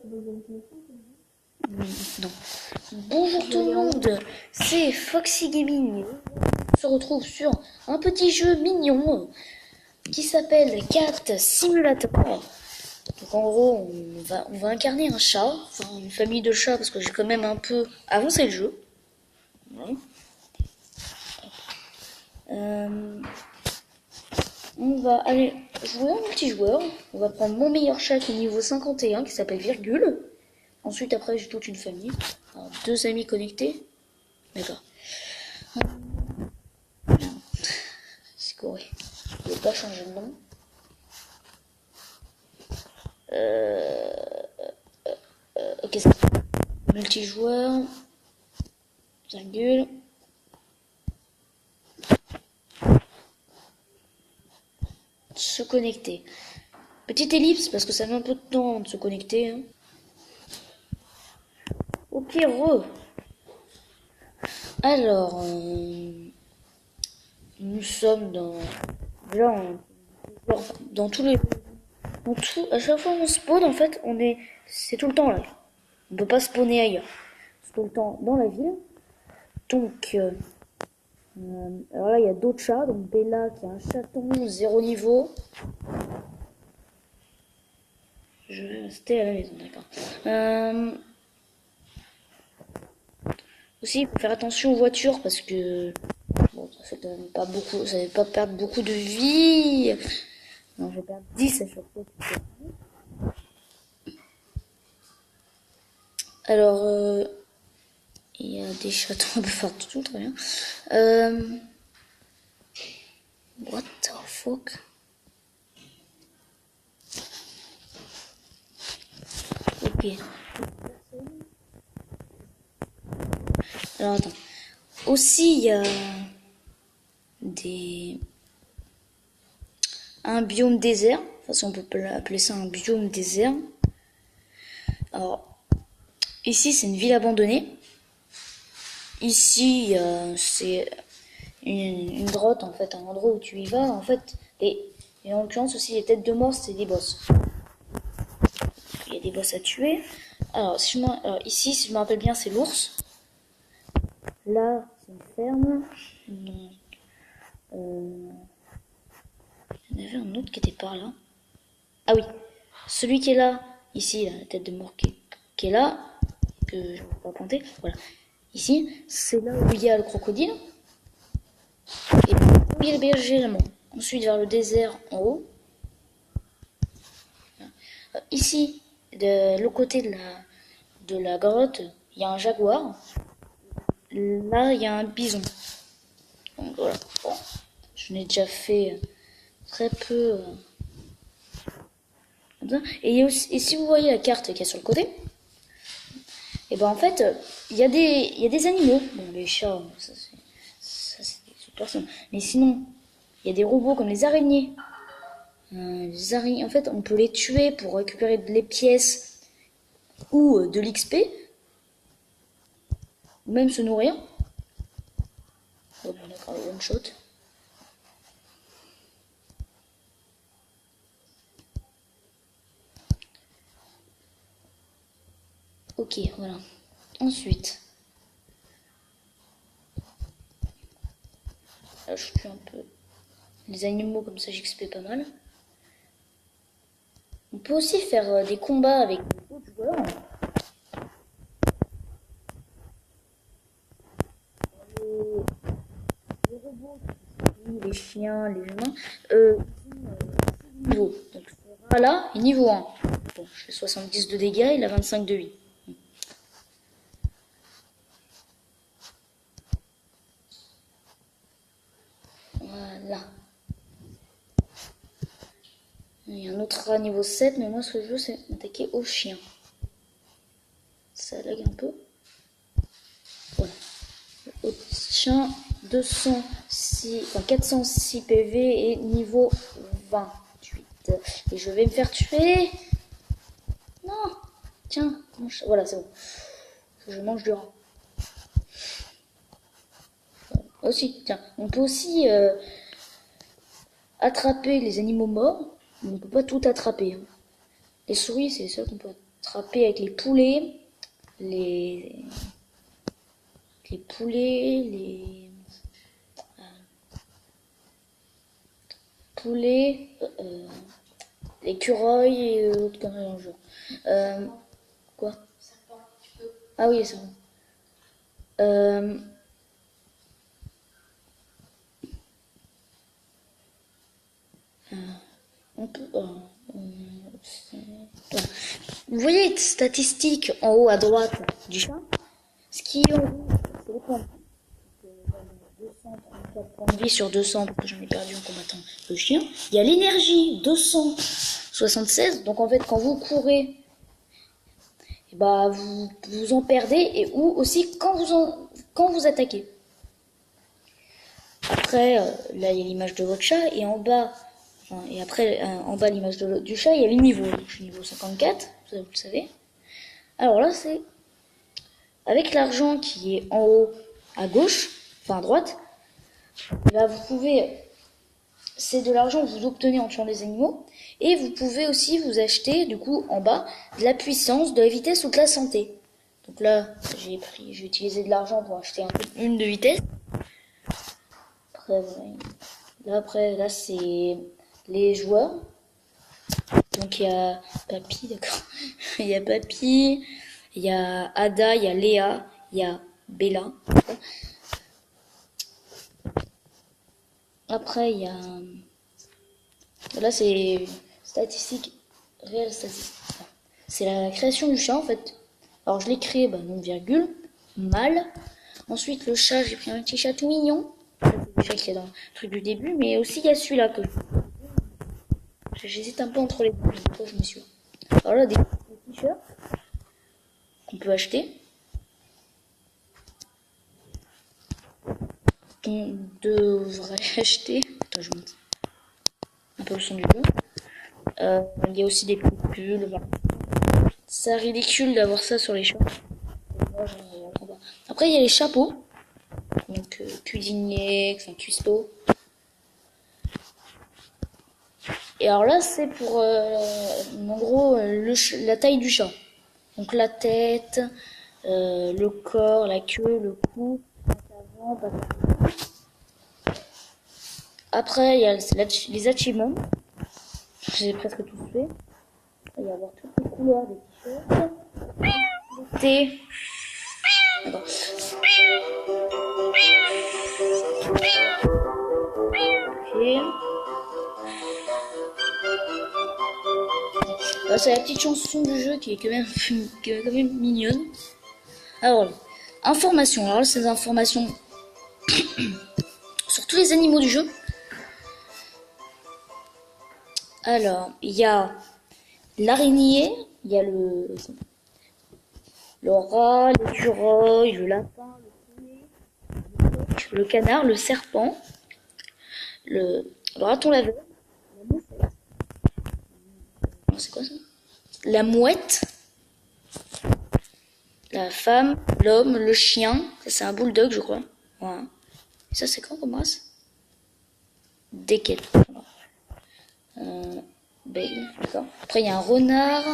Non. Bonjour tout le monde, c'est Foxy Gaming. On se retrouve sur un petit jeu mignon qui s'appelle Cat Simulator. Donc en gros, on va incarner un chat, enfin une famille de chats parce que j'ai quand même un peu avancé le jeu. Ouais. On va aller jouer en multijoueur. On va prendre mon meilleur chat qui est niveau 51 qui s'appelle Virgule. Ensuite, après, j'ai toute une famille. Alors, 2 amis connectés. D'accord. C'est correct. Je vais pas changer de nom. Ok, c'est multijoueur. Virgule. Se connecter. Petite ellipse parce que ça met un peu de temps de se connecter. Hein. Ok, Alors, nous sommes dans... Là, dans tous les... à chaque fois qu'on spawn, en fait, c'est tout le temps là. On peut pas spawner ailleurs. C'est tout le temps dans la ville. Donc, alors là, il y a d'autres chats. Donc, Bella qui a un chaton, 0 niveau. Je vais rester à la maison, d'accord. Aussi, il faut faire attention aux voitures parce que bon, ça fait quand même pas beaucoup, ça ne pas perdre beaucoup de vie. Non, je vais perdre 10 à chaque fois. Alors, il y a des chatons un peu partout, très bien. What the fuck? Ok. Alors, attends. Aussi, il y a un biome désert. Enfin, si on peut appeler ça un biome désert. Alors, ici, c'est une ville abandonnée. Ici, c'est une grotte, en fait, un endroit où tu y vas, en fait. Et en l'occurrence, aussi, les têtes de mort, c'est des boss. Il y a des boss à tuer. Alors, ici, si je me rappelle bien, c'est l'ours. Là, c'est une ferme. Donc, il y en avait un autre qui était par là. Ah oui, celui qui est là, ici, la tête de mort qui est là, que je ne vais pas pointer, voilà. Ici, c'est là où il y a le crocodile. Et là où il y a le berger allemand. Ensuite, vers le désert en haut. Ici, de l'autre côté de la grotte, il y a un jaguar. Là, il y a un bison. Donc voilà. Bon, je n'ai déjà fait très peu. Et si vous voyez la carte qui est sur le côté, et ben en fait, il y a des animaux. Bon, les chats, ça c'est des personnes. Mais sinon, il y a des robots comme les araignées. Les araignées, en fait, on peut les tuer pour récupérer les pièces ou de l'XP, ou même se nourrir. Oh, bon, d'accord, one shot. Ok, voilà. Ensuite, là, je tue un peu les animaux, comme ça j'XP pas mal. On peut aussi faire des combats avec d'autres joueurs. Les robots, les chiens, les humains, niveau. Donc là, niveau 1. Bon, je fais 70 de dégâts, il a 25 de vie. Voilà. Il y a un autre rat niveau 7, mais moi ce que je veux c'est m'attaquer aux chiens. Ça lag un peu. Voilà. Le chien 406 PV et niveau 28. Et je vais me faire tuer. Non. Tiens, voilà, c'est bon. Je mange du rat. Aussi, tiens, on peut aussi attraper les animaux morts, mais on peut pas tout attraper. Hein. Les souris, c'est ça qu'on peut attraper avec les poulets, les poulets, l'écureuil et autres conneries dans le jeu. Quoi? Ah oui, c'est bon. On peut, vous voyez les statistiques en haut à droite du chat? Ce qui est en rouge, c'est les points. 234 points de vie sur 200 parce que j'en ai perdu en combattant le chien. Il y a l'énergie 276. Donc en fait quand vous courez, et bah vous en perdez et ou aussi quand vous attaquez. Après là il y a l'image de votre chat et en bas et après en bas l'image du chat il y a les niveaux. Donc, je suis niveau 54, vous le savez. Alors là c'est avec l'argent qui est en haut à gauche, enfin à droite. Là, vous pouvez, c'est de l'argent que vous obtenez en tuant les animaux, et vous pouvez aussi vous acheter, du coup, en bas, de la puissance, de la vitesse ou de la santé. Donc là, j'ai utilisé de l'argent pour acheter une de vitesse. Après, là, c'est les joueurs. Donc il y a Papy, d'accord. Il y a Papy, il y a Ada, il y a Léa, il y a Bella. Après, il y a... Là, c'est statistique, réelle statistique. C'est la création du chat, en fait. Alors, je l'ai créé, nom virgule, mâle. Ensuite, le chat, j'ai pris un petit chat tout mignon. Le chat qui est dans le truc du début, mais aussi il y a celui-là que j'hésite un peu entre les deux. Pourquoi je me suis... Alors là, des t-shirts qu'on peut acheter. Qu'on devrait acheter. Attends, je monte un peu le son du jeu. Il y a aussi des pulls. Voilà. C'est ridicule d'avoir ça sur les chats. Après, il y a les chapeaux. Donc, cuisinier, enfin, cuistot. Et alors là, c'est pour, en gros, la taille du chat. Donc, la tête, le corps, la queue, le cou, l'avant, après, il y a les achievements. J'ai presque tout fait. Il va y avoir toutes les couleurs des t-shirts. Thé. D'accord. Ok. Là, c'est la petite chanson du jeu qui est quand même mignonne. Alors, informations. Alors là, c'est des informations sur tous les animaux du jeu. Alors, il y a l'araignée, il y a le rat, l'écureuil, le lapin, le poulet, le canard, le serpent, le raton laveur, la moufette. C'est quoi ça? La mouette, la femme, l'homme, le chien. Ça, c'est un bulldog, je crois. Voilà. Et ça, c'est quoi comme race? Deckel. D'accord. Après, il y a un renard,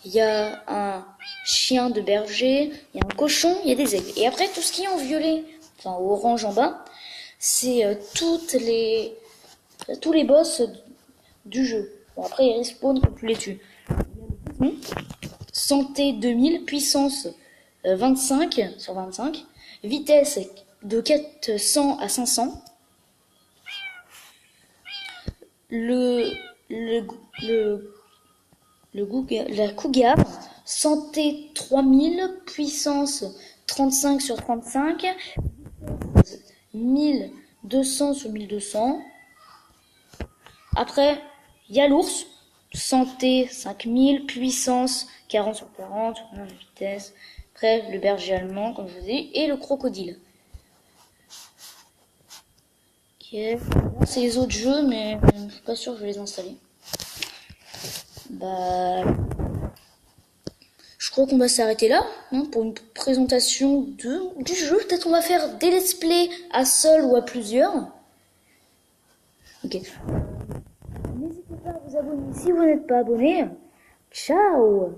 il y a un chien de berger, il y a un cochon, il y a des aigles. Et après, tout ce qui est en violet, enfin orange en bas, c'est tous les boss du jeu. Bon, après, ils respawnent quand tu les tues. Santé 2000, puissance 25 sur 25, vitesse de 400 à 500. La cougar, santé 3000, puissance 35 sur 35, 1200 sur 1200. Après, il y a l'ours, santé 5000, puissance 40 sur 40, vitesse. Après, le berger allemand, comme je vous ai dit, et le crocodile. Ok, c'est les autres jeux, mais je suis pas sûr que je vais les installer. Je crois qu'on va s'arrêter là pour une présentation du jeu. Peut-être on va faire des let's play à seul ou à plusieurs. Ok. N'hésitez pas à vous abonner si vous n'êtes pas abonné. Ciao!